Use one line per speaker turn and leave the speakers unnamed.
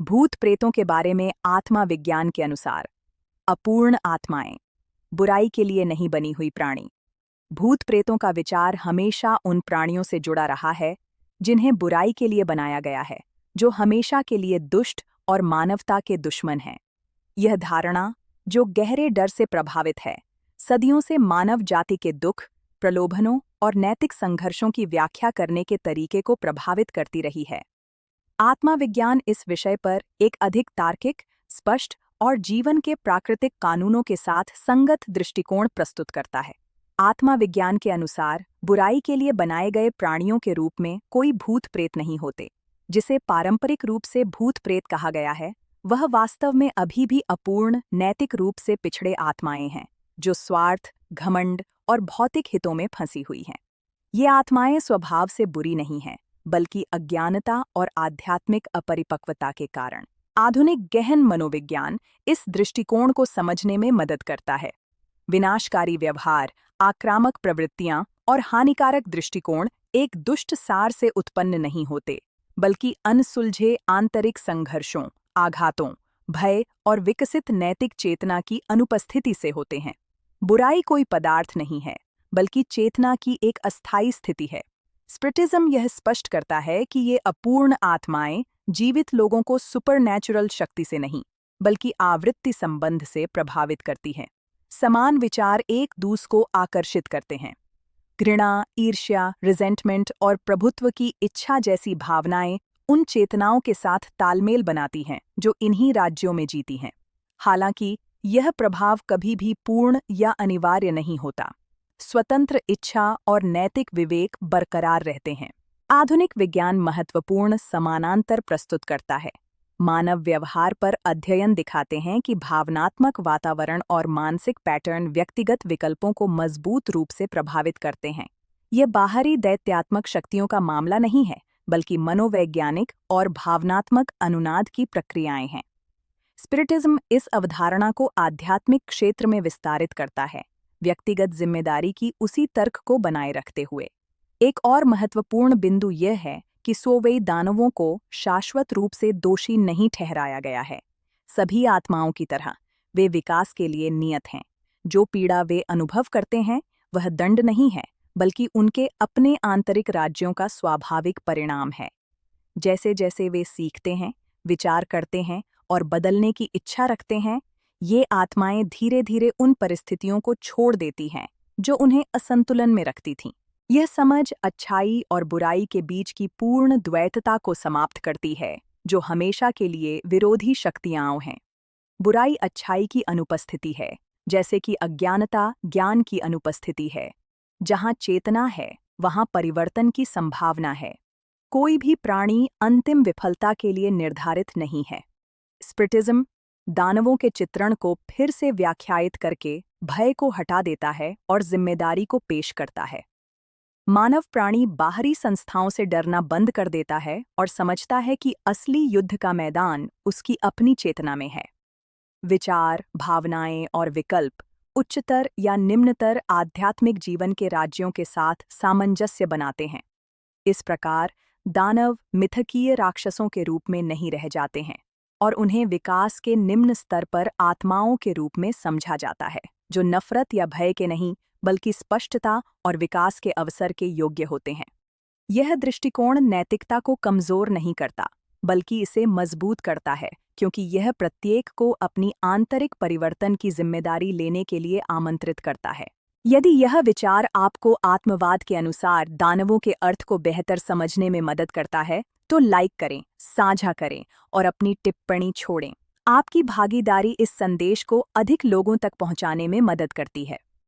भूत प्रेतों के बारे में आत्मा विज्ञान के अनुसार अपूर्ण आत्माएं, बुराई के लिए नहीं बनी हुई प्राणी। भूत प्रेतों का विचार हमेशा उन प्राणियों से जुड़ा रहा है जिन्हें बुराई के लिए बनाया गया है, जो हमेशा के लिए दुष्ट और मानवता के दुश्मन हैं। यह धारणा, जो गहरे डर से प्रभावित है, सदियों से मानव जाति के दुख, प्रलोभनों और नैतिक संघर्षों की व्याख्या करने के तरीके को प्रभावित करती रही है। आत्मा विज्ञान इस विषय पर एक अधिक तार्किक, स्पष्ट और जीवन के प्राकृतिक कानूनों के साथ संगत दृष्टिकोण प्रस्तुत करता है। आत्मा विज्ञान के अनुसार बुराई के लिए बनाए गए प्राणियों के रूप में कोई भूत प्रेत नहीं होते। जिसे पारंपरिक रूप से भूत प्रेत कहा गया है, वह वास्तव में अभी भी अपूर्ण, नैतिक रूप से पिछड़े आत्माएं हैं, जो स्वार्थ, घमंड और भौतिक हितों में फंसी हुई हैं। ये आत्माएं स्वभाव से बुरी नहीं हैं, बल्कि अज्ञानता और आध्यात्मिक अपरिपक्वता के कारण। आधुनिक गहन मनोविज्ञान इस दृष्टिकोण को समझने में मदद करता है। विनाशकारी व्यवहार, आक्रामक प्रवृत्तियां और हानिकारक दृष्टिकोण एक दुष्ट सार से उत्पन्न नहीं होते, बल्कि अनसुलझे आंतरिक संघर्षों, आघातों, भय और विकसित नैतिक चेतना की अनुपस्थिति से होते हैं। बुराई कोई पदार्थ नहीं है, बल्कि चेतना की एक अस्थायी स्थिति है। स्पिरिटिज्म यह स्पष्ट करता है कि ये अपूर्ण आत्माएं जीवित लोगों को सुपरनैचुरल शक्ति से नहीं, बल्कि आवृत्ति संबंध से प्रभावित करती हैं। समान विचार एक दूसरे को आकर्षित करते हैं। घृणा, ईर्ष्या, रिजेंटमेंट और प्रभुत्व की इच्छा जैसी भावनाएं उन चेतनाओं के साथ तालमेल बनाती हैं जो इन्हीं राज्यों में जीती हैं। हालांकि यह प्रभाव कभी भी पूर्ण या अनिवार्य नहीं होता। स्वतंत्र इच्छा और नैतिक विवेक बरकरार रहते हैं। आधुनिक विज्ञान महत्वपूर्ण समानांतर प्रस्तुत करता है। मानव व्यवहार पर अध्ययन दिखाते हैं कि भावनात्मक वातावरण और मानसिक पैटर्न व्यक्तिगत विकल्पों को मजबूत रूप से प्रभावित करते हैं। ये बाहरी दैत्यात्मक शक्तियों का मामला नहीं है, बल्कि मनोवैज्ञानिक और भावनात्मक अनुनाद की प्रक्रियाएं हैं। स्पिरिटिज्म इस अवधारणा को आध्यात्मिक क्षेत्र में विस्तारित करता है, व्यक्तिगत जिम्मेदारी की उसी तर्क को बनाए रखते हुए। एक और महत्वपूर्ण बिंदु यह है कि सोवई दानवों को शाश्वत रूप से दोषी नहीं ठहराया गया है। सभी आत्माओं की तरह वे विकास के लिए नियत हैं। जो पीड़ा वे अनुभव करते हैं, वह दंड नहीं है, बल्कि उनके अपने आंतरिक राज्यों का स्वाभाविक परिणाम है। जैसे जैसे वे सीखते हैं, विचार करते हैं और बदलने की इच्छा रखते हैं, ये आत्माएं धीरे धीरे उन परिस्थितियों को छोड़ देती हैं जो उन्हें असंतुलन में रखती थीं। यह समझ अच्छाई और बुराई के बीच की पूर्ण द्वैतता को समाप्त करती है, जो हमेशा के लिए विरोधी शक्तियां हैं। बुराई अच्छाई की अनुपस्थिति है, जैसे कि अज्ञानता ज्ञान की अनुपस्थिति है। जहां चेतना है, वहां परिवर्तन की संभावना है। कोई भी प्राणी अंतिम विफलता के लिए निर्धारित नहीं है। स्पिरिटिज्म दानवों के चित्रण को फिर से व्याख्यायित करके भय को हटा देता है और जिम्मेदारी को पेश करता है। मानव प्राणी बाहरी संस्थाओं से डरना बंद कर देता है और समझता है कि असली युद्ध का मैदान उसकी अपनी चेतना में है। विचार, भावनाएं और विकल्प उच्चतर या निम्नतर आध्यात्मिक जीवन के राज्यों के साथ सामंजस्य बनाते हैं। इस प्रकार दानव मिथकीय राक्षसों के रूप में नहीं रह जाते हैं और उन्हें विकास के निम्न स्तर पर आत्माओं के रूप में समझा जाता है, जो नफरत या भय के नहीं, बल्कि स्पष्टता और विकास के अवसर के योग्य होते हैं। यह दृष्टिकोण नैतिकता को कमजोर नहीं करता, बल्कि इसे मजबूत करता है, क्योंकि यह प्रत्येक को अपनी आंतरिक परिवर्तन की जिम्मेदारी लेने के लिए आमंत्रित करता है। यदि यह विचार आपको आत्मवाद के अनुसार दानवों के अर्थ को बेहतर समझने में मदद करता है, तो लाइक करें, साझा करें और अपनी टिप्पणी छोड़ें। आपकी भागीदारी इस संदेश को अधिक लोगों तक पहुंचाने में मदद करती है।